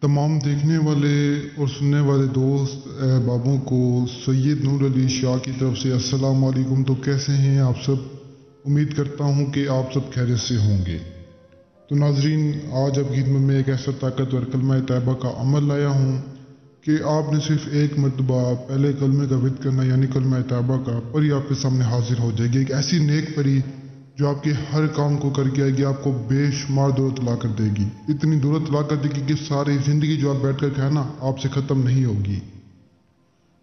तमाम देखने वाले और सुनने वाले दोस्त अहबाबों को सैयद नूर अली शाह की तरफ से अस्सलाम वालेकुम। तो कैसे हैं आप सब? उम्मीद करता हूं कि आप सब खैरियत से होंगे। तो नाजरीन, आज आपकी खिदमत में एक ऐसा ताकतवर कलमा तैयबा का अमल लाया हूं कि आपने सिर्फ एक मरतबा पहले कलमे का विद करना यानी कलमा तैयबा का, परी आपके सामने हाजिर हो जाएगी। एक ऐसी नेक परी जो आपके हर काम को करके आएगी, आपको बेशुमार दौलत ला कर देगी। इतनी दौलत ला कर देगी कि सारी ज़िंदगी जो आप बैठ कर खाना आपसे ख़त्म नहीं होगी।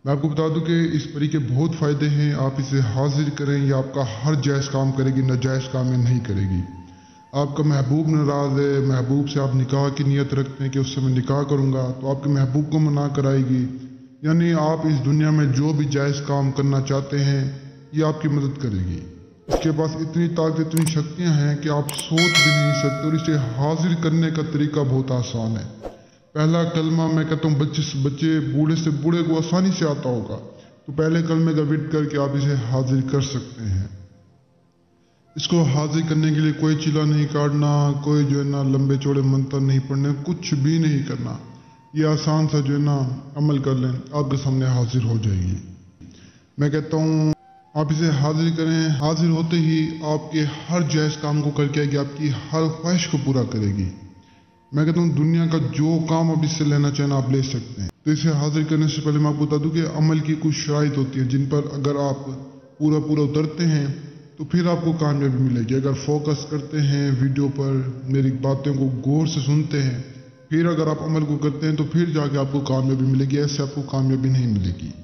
मैं आपको बता दूं कि इस परी के बहुत फ़ायदे हैं। आप इसे हाजिर करें, ये आपका हर जायज़ काम करेगी, नाजायज़ काम में नहीं करेगी। आपका महबूब नाराज़ है, महबूब से आप निकाह की नीयत रखते हैं कि उससे मैं निकाह करूँगा, तो आपके महबूब को मना कराएगी। यानी आप इस दुनिया में जो भी जायज़ काम करना चाहते हैं ये आपकी मदद करेगी। इसके पास इतनी ताकत, इतनी शक्तियां हैं कि आप सोच भी नहीं सकते। और इसे हाजिर करने का तरीका बहुत आसान है। पहला कलमा मैं कहता हूँ बच्चे से बच्चे, बूढ़े से बूढ़े को आसानी से आता होगा, तो पहले कलमे का विद करके आप इसे हाजिर कर सकते हैं। इसको हाजिर करने के लिए कोई चिल्ला नहीं काटना, कोई जो है ना लंबे चौड़े मंत्र नहीं पढ़ने, कुछ भी नहीं करना। ये आसान सा जो है ना अमल कर लें, आपके सामने हाजिर हो जाएगी। मैं कहता हूँ आप इसे हाजिर करें, हाजिर होते ही आपके हर जायज़ काम को करके आएगी, आपकी हर ख्वाहिश को पूरा करेगी। मैं कहता हूँ दुनिया का जो काम आप इससे लेना चाहें आप ले सकते हैं। तो इसे हाजिर करने से पहले मैं आपको बता दूं कि अमल की कुछ शराइत होती हैं जिन पर अगर आप पूरा उतरते हैं तो फिर आपको कामयाबी मिलेगी। अगर फोकस करते हैं वीडियो पर, मेरी बातों को गौर से सुनते हैं, फिर अगर आप अमल को करते हैं तो फिर जाके आपको कामयाबी मिलेगी, ऐसे आपको कामयाबी नहीं मिलेगी।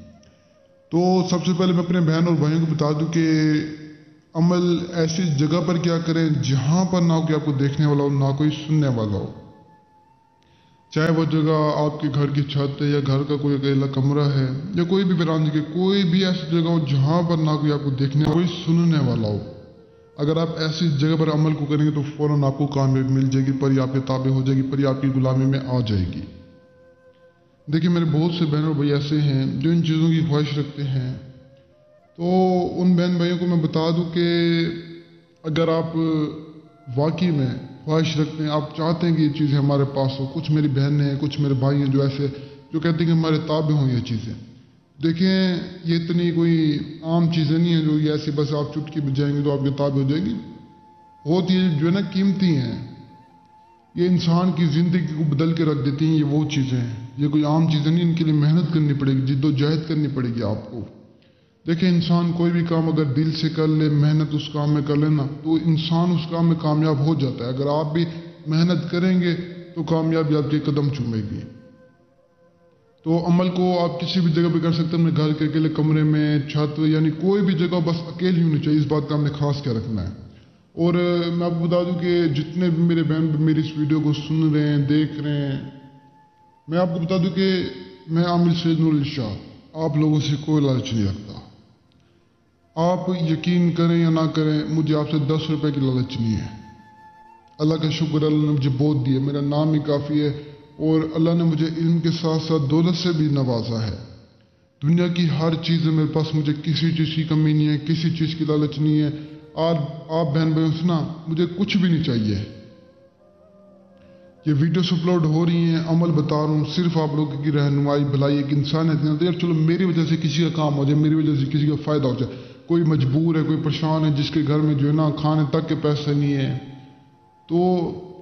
तो सबसे पहले मैं अपने बहन और भाइयों को बता दूं कि अमल ऐसी जगह पर क्या करें जहां पर ना कोई आपको देखने वाला हो, ना कोई सुनने वाला हो। चाहे वो जगह आपके घर की छत है या घर का कोई अकेला कमरा है या कोई भी बरामदे की कोई भी ऐसी जगह हो जहां पर ना कोई आपको देखने, कोई सुनने वाला हो। अगर आप ऐसी जगह पर अमल को करेंगे तो फौरन आपको कामयाबी मिल जाएगी, परी आपके ताबे हो जाएगी, परी आपकी गुलामी में आ जाएगी। देखिए, मेरे बहुत से बहन और भाई ऐसे हैं जो इन चीज़ों की ख्वाहिश रखते हैं। तो उन बहन भाइयों को मैं बता दूं कि अगर आप वाकई में ख्वाहिश रखते हैं, आप चाहते हैं कि ये चीज़ें हमारे पास हो, कुछ मेरी बहनें हैं, कुछ मेरे भाई हैं जो ऐसे जो कहते हैं कि हमारे ताबे हों ये चीज़ें। देखें, ये इतनी कोई आम चीज़ें नहीं हैं जो ये ऐसी बस आप चुटकी बजाएंगे तो आपके ताबे हो जाएगी। बहुत ये जो है ना कीमती हैं, ये इंसान की ज़िंदगी को बदल के रख देती हैं। ये वो चीज़ें हैं, ये कोई आम चीज़ें नहीं, इनके लिए मेहनत करनी पड़ेगी, जिद्दोजहद करनी पड़ेगी आपको। देखिए, इंसान कोई भी काम अगर दिल से कर ले, मेहनत उस काम में कर लेना, तो इंसान उस काम में कामयाब हो जाता है। अगर आप भी मेहनत करेंगे तो कामयाबी आपके कदम चूमेगी। तो अमल को आप किसी भी जगह पे कर सकते हैं, अपने घर के अकेले कमरे में, छत, यानी कोई भी जगह, बस अकेली होनी चाहिए। इस बात का हमने खास क्या रखना है। और मैं आपको बता दूं कि जितने भी मेरे बहन मेरी इस वीडियो को सुन रहे हैं, देख रहे हैं, मैं आपको बता दूं कि मैं आमिर सैयद नूर अली शाह आप लोगों से कोई लालच नहीं रखता। आप यकीन करें या ना करें, मुझे आपसे 10 रुपए की लालच नहीं है। अल्लाह का शुक्र, अल्लाह ने मुझे बहुत दिया, मेरा नाम ही काफ़ी है। और अल्लाह ने मुझे इल्म के साथ साथ दौलत से भी नवाजा है। दुनिया की हर चीज़ है मेरे पास, मुझे किसी चीज़ की कमी नहीं है, किसी चीज़ की लालच नहीं है। आप बहन भाई सुना, मुझे कुछ भी नहीं चाहिए। ये वीडियोस अपलोड हो रही हैं, अमल बता रहा हूँ, सिर्फ आप लोगों की रहनुमाई, भलाई, एक इंसान है तो यार चलो मेरी वजह से किसी का काम हो जाए, मेरी वजह से किसी का फ़ायदा हो जाए। कोई मजबूर है, कोई परेशान है, जिसके घर में जो है ना खाने तक के पैसे नहीं है, तो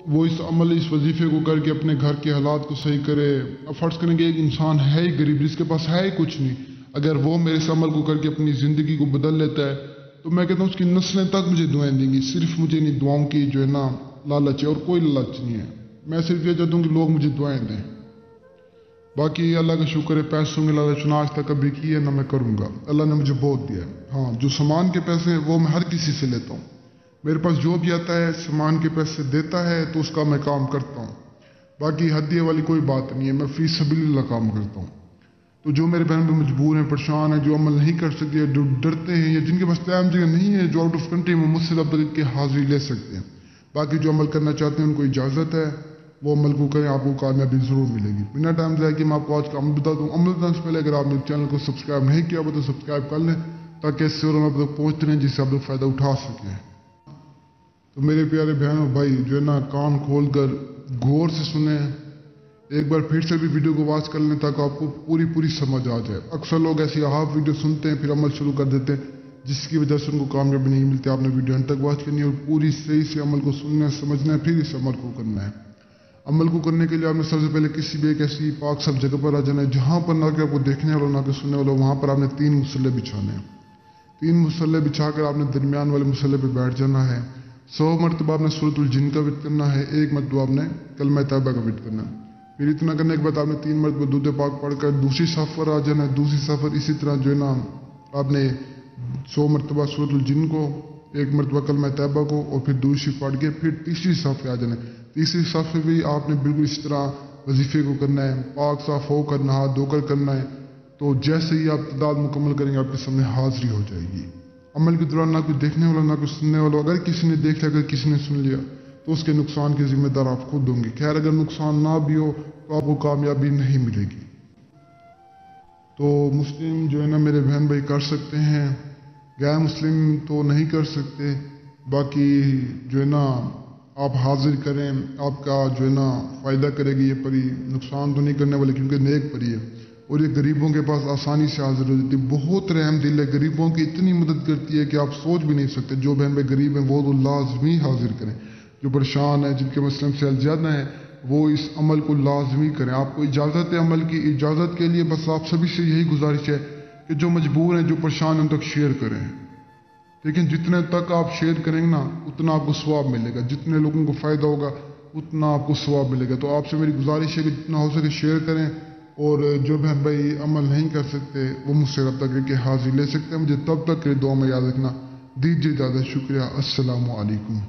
वो इस अमल, इस वजीफे को करके अपने घर के हालात को सही करे। अब फर्ज करें कि एक इंसान है ही गरीब, जिसके पास है ही कुछ नहीं, अगर वो मेरे इस अमल को करके अपनी ज़िंदगी को बदल लेता है तो मैं कहता हूँ उसकी नस्लें तक मुझे दुआएं देंगी। सिर्फ मुझे नहीं, दुआओं की जो है ना लालच है, और कोई लालच नहीं है। मैं सिर्फ ये चाहता हूँ कि लोग मुझे दुआएं दें। बाकी अल्लाह का शुक्र है, पैसों की लालच ना आज तक कभी की है ना मैं करूँगा। अल्लाह ने मुझे बहुत दिया है। हाँ, जो सामान के पैसे हैं वो मैं हर किसी से लेता हूँ। मेरे पास जो भी आता है सामान के पैसे देता है तो उसका मैं काम करता हूँ। बाकी हदिये वाली कोई बात नहीं है, मैं फी सबीलिल्लाह काम करता हूँ। तो जो मेरे बहन भी मजबूर हैं, परेशान हैं, जो अमल नहीं कर सकते, जो डरते हैं, या जिनके पास टाइम जगह नहीं है, जो आउट ऑफ कंट्री में, मुझसे रब्ता के हाजिरी ले सकते हैं। बाकी जो अमल करना चाहते हैं उनको इजाज़त है, वो अमल को करें, आपको कामयाबी ज़रूर मिलेगी। बिना टाइम ज़ाया कि मैं आपको आज का अमल बता दूँ। अमल बताने से पहले अगर आप मेरे चैनल को सब्सक्राइब नहीं किया हो तो सब्सक्राइब कर लें, ताकि इससे और आप तक पहुँचते रहें, जिससे आप लोग फ़ायदा उठा सकें। तो मेरे प्यारे बहन और भाई जो है ना, कान खोल कर गौर से सुने, एक बार फिर से भी वीडियो को वॉच कर लें ताकि आपको पूरी समझ आ जाए। अक्सर लोग ऐसी हाफ वीडियो सुनते हैं फिर अमल शुरू कर देते हैं, जिसकी वजह से उनको कामयाबी नहीं मिलती। आपने वीडियो अंत तक वॉच करनी है और पूरी सही से अमल को सुनना है, समझना है, फिर इस अमल को करना है। अमल को करने के लिए आपने सबसे पहले किसी भी एक ऐसी पाक सब जगह पर आ जाना है जहाँ पर ना कि आपको देखने वाला ना कि सुनने वाला, वहाँ पर आपने 3 मुसल्ले बिछाने हैं। 3 मुसल्ले बिछाकर आपने दरमियान वाले मुसल्ले पर बैठ जाना है। 100 मरतबा आपने सूरतुल जिन का विर्द करना है, 1 मरतबा आपने कलमा तौबा का विर्द करना है। फिर इतना करने के बाद आपने 3 मरतबा दूध पाक पढ़कर दूसरी सफ़ पर आ जाना है। दूसरी सफ़ पर इसी तरह जो है ना आपने 100 मरतबा सूरतुल जिन को, 1 मरतबा कलमा तौबा को और फिर दूसरी पढ़ के फिर तीसरी सफ़ पे आ जाना है। तीसरी सफ़ पे भी आपने बिल्कुल इस तरह वजीफे को करना है, पाक साफ होकर नहा धोकर करना है। तो जैसे ही आप तादाद मुकम्मल करेंगे आपके सामने हाजिरी हो जाएगी। अमल के दौरान ना कोई देखने वाला ना कोई सुनने वाला, अगर किसी ने देख लिया अगर किसी ने सुन लिया तो उसके नुकसान के जिम्मेदार आप खुद होंगे। खैर अगर नुकसान ना भी हो तो आपको कामयाबी नहीं मिलेगी। तो मुस्लिम जो है ना मेरे बहन भाई कर सकते हैं, गैर मुस्लिम तो नहीं कर सकते। बाकी जो है ना आप हाजिर करें, आपका जो है ना फ़ायदा करेगी ये परी, नुकसान तो नहीं करने वाले क्योंकि नेक परी है और ये गरीबों के पास आसानी से हाजिर हो जाती है। बहुत रहम दिल है, गरीबों की इतनी मदद करती है कि आप सोच भी नहीं सकते। जो बहन भाई गरीब हैं वो तो लाजमी हाजिर करें, जो परेशान है जिनके मसलन से ज़्यादा है वो इस अमल को लाजमी करें। आपको इजाज़त है अमल की, इजाज़त के लिए बस आप सभी से यही गुजारिश है कि जो मजबूर हैं जो परेशान हैं उन तक शेयर करें। लेकिन जितने तक आप शेयर करेंगे ना उतना आपको सवाब मिलेगा, जितने लोगों को फ़ायदा होगा उतना आपको सवाब मिलेगा। तो आपसे मेरी गुजारिश है कि जितना हो सके शेयर करें और जो बहन भाई अमल नहीं कर सकते वो मुझसे रब्ता करके हाजिर ले सकते हैं। मुझे तब तक के दुआ में याद रखना। दीजिए इजाज़त, शुक्रिया, अस्सलामु अलैकुम।